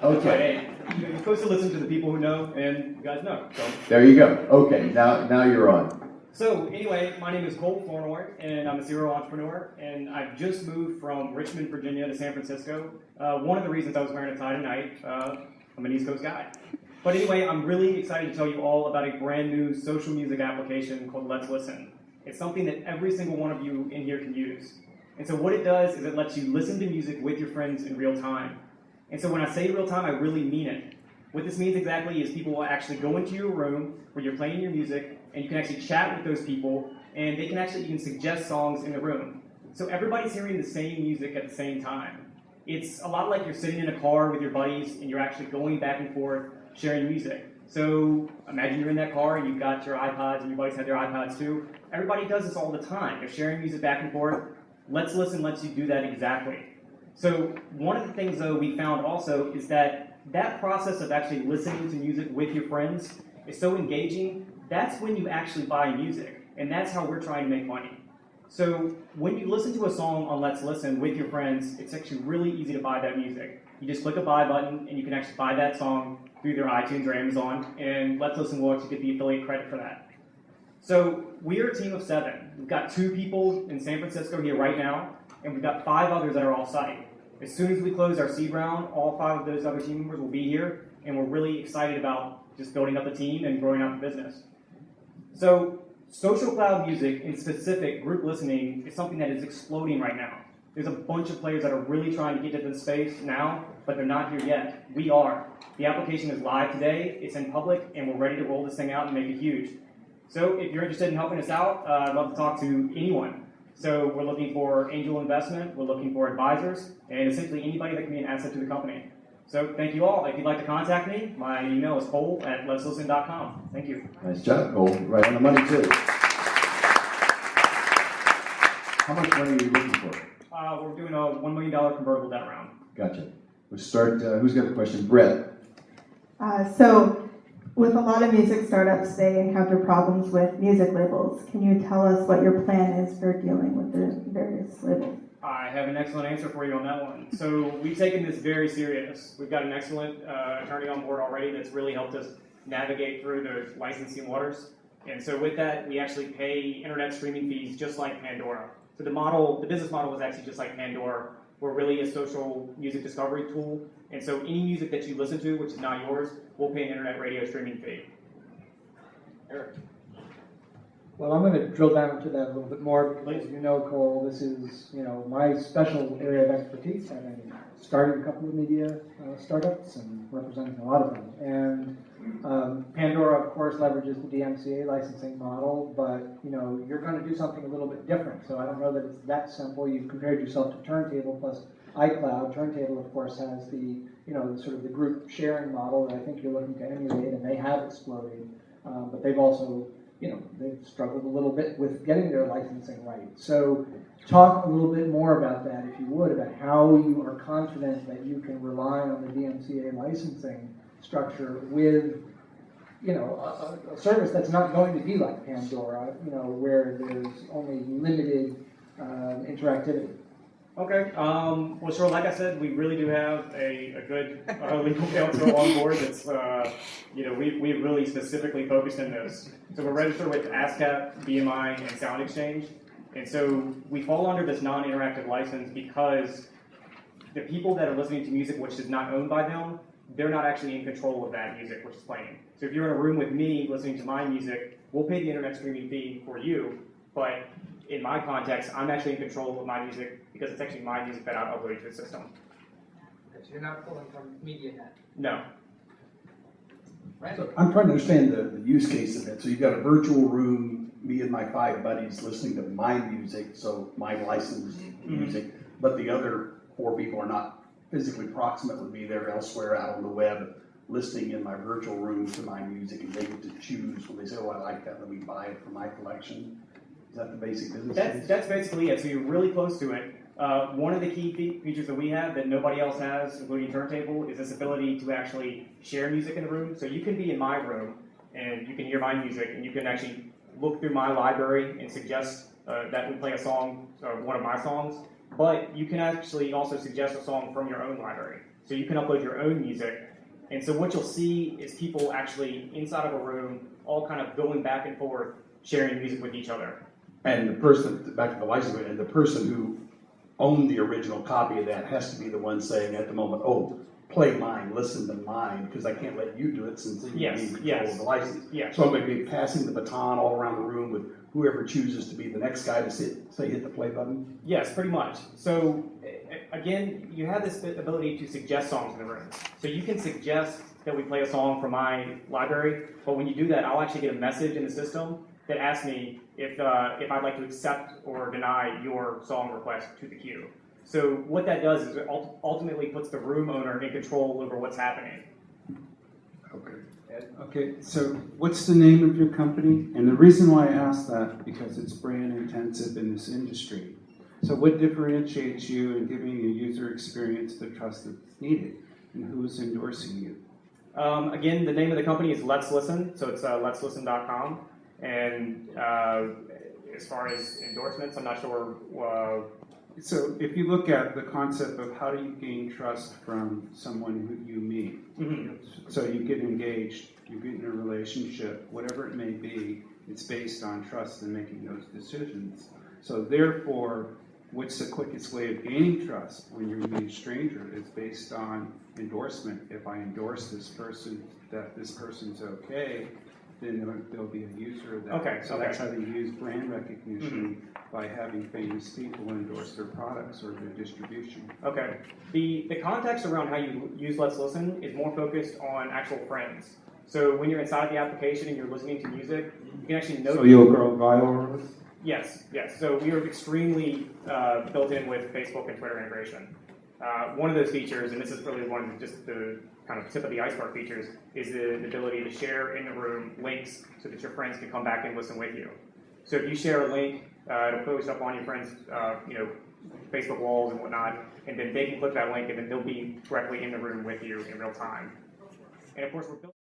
Okay. You're supposed to listen to the people who know, and you guys know. So. There you go. Okay, now you're on. So anyway, my name is Cole Flournoy, and I'm a serial entrepreneur, and I've just moved from Richmond, Virginia to San Francisco. One of the reasons I was wearing a tie tonight, I'm an East Coast guy. But anyway, I'm really excited to tell you all about a brand new social music application called LetsListen. It's something that every single one of you in here can use. And so what it does is it lets you listen to music with your friends in real time. And so when I say real time, I really mean it. What this means exactly is people will actually go into your room where you're playing your music, and you can actually chat with those people, and they can actually even suggest songs in the room. So everybody's hearing the same music at the same time. It's a lot like you're sitting in a car with your buddies, and you're actually going back and forth sharing music. So imagine you're in that car, and you've got your iPods, and your buddies have their iPods too. Everybody does this all the time. They're sharing music back and forth. LetsListen lets you do that exactly. So one of the things, though, we found also is that process of actually listening to music with your friends is so engaging. That's when you actually buy music, and that's how we're trying to make money. So when you listen to a song on LetsListen with your friends, it's actually really easy to buy that music. You just click a buy button, and you can actually buy that song through their iTunes or Amazon, and LetsListen will actually get the affiliate credit for that. So we are a team of 7. We've got 2 people in San Francisco here right now, and we've got 5 others that are off-site. As soon as we close our seed round, all 5 of those other team members will be here, and we're really excited about just building up the team and growing out the business. So social cloud music, in specific group listening, is something that is exploding right now. There's a bunch of players that are really trying to get into the space now, but they're not here yet. We are. The application is live today, it's in public, and we're ready to roll this thing out and make it huge. So if you're interested in helping us out, I'd love to talk to anyone. So we're looking for angel investment, we're looking for advisors, and essentially anybody that can be an asset to the company. So thank you all. If you'd like to contact me, my email is cole@letslisten.com. Thank you. Nice job, Cole. Right on the money, too. How much money are you looking for? We're doing a $1 million convertible debt round. Gotcha. We'll start, who's got a question? Brett. So with a lot of music startups, they encounter problems with music labels. Can you tell us what your plan is for dealing with the various labels? I have an excellent answer for you on that one. So we've taken this very serious. We've got an excellent attorney on board already that's really helped us navigate through the licensing waters. And so with that, we actually pay internet streaming fees just like Pandora. So the business model is actually just like Pandora. We're really a social music discovery tool. And so any music that you listen to, which is not yours, we'll pay an internet radio streaming fee. Eric. Well, I'm going to drill down to that a little bit more because, as you know, Cole, this is my special area of expertise. I've started a couple of media startups and representing a lot of them. And Pandora, of course, leverages the DMCA licensing model, but you're going to do something a little bit different. So I don't know that it's that simple. You've compared yourself to Turntable plus iCloud. Turntable, of course, has the sort of the group sharing model that I think you're looking to emulate, and they have exploded. But they've also they've struggled a little bit with getting their licensing right. So talk a little bit more about that, if you would, about how you are confident that you can rely on the DMCA licensing structure with, a service that's not going to be like Pandora, where there's only limited interactivity. Okay. Well, sure. Like I said, we really do have a good legal counsel on board. That's we've really specifically focused in this. So we're registered with ASCAP, BMI, and Sound Exchange, and so we fall under this non-interactive license because the people that are listening to music which is not owned by them, they're not actually in control of that music which is playing. So if you're in a room with me listening to my music, we'll pay the internet streaming fee for you, but in my context, I'm actually in control of my music because it's actually my music that I upload to the system. Okay, so you're not pulling from MediaNet? No. Right. So I'm trying to understand the use case of it. So you've got a virtual room, me and my 5 buddies listening to my music, so my licensed music, but the other 4 people are not physically proximate with me. They're elsewhere out on the web listening in my virtual room to my music, and they get to choose when they say, oh, I like that, let me buy it for my collection. Is that the basic business case? That's basically it. So you're really close to it. One of the key features that we have that nobody else has, including Turntable, is this ability to actually share music in the room. So you can be in my room, and you can hear my music, and you can actually look through my library and suggest that we play a song, one of my songs. But you can actually also suggest a song from your own library. So you can upload your own music. And so what you'll see is people actually inside of a room, all kind of going back and forth, sharing music with each other. And the person, back to the license, and the person who owned the original copy of that has to be the one saying at the moment, oh, play mine, listen to mine, because I can't let you do it since you're Yes, in control yes, of the license. yes. So I'm going to be passing the baton all around the room with whoever chooses to be the next guy to say hit the play button. Yes, pretty much. So again, you have this ability to suggest songs in the room. So you can suggest that we play a song from my library, but when you do that, I'll actually get a message in the system that asks me if I'd like to accept or deny your song request to the queue. So what that does is it ultimately puts the room owner in control over what's happening. Okay. Okay, so what's the name of your company? And the reason why I ask that, because it's brand intensive in this industry. So what differentiates you in giving a user experience the trust that's needed? And who's endorsing you? Again, the name of the company is LetsListen, so it's LetsListen.com. And as far as endorsements, I'm not sure. So if you look at the concept of how do you gain trust from someone who you meet, so you get engaged, you get in a relationship, whatever it may be, it's based on trust and making those decisions. So therefore, what's the quickest way of gaining trust when you meet a stranger? It's based on endorsement. If I endorse this person, that this person's okay, then there'll be a user of that. Okay, so that's how they use brand recognition by having famous people endorse their products or their distribution. Okay. The context around how you use Let's Listen is more focused on actual friends. So when you're inside the application and you're listening to music, you can actually know. So you'll grow viral? Yes, yes. So we are extremely built in with Facebook and Twitter integration. One of those features, and this is really one of just the kind of tip of the iceberg features, is the ability to share in the room links so that your friends can come back and listen with you. So if you share a link, it'll post up on your friends' Facebook walls and whatnot, and then they can click that link and then they'll be directly in the room with you in real time. And of course, we're building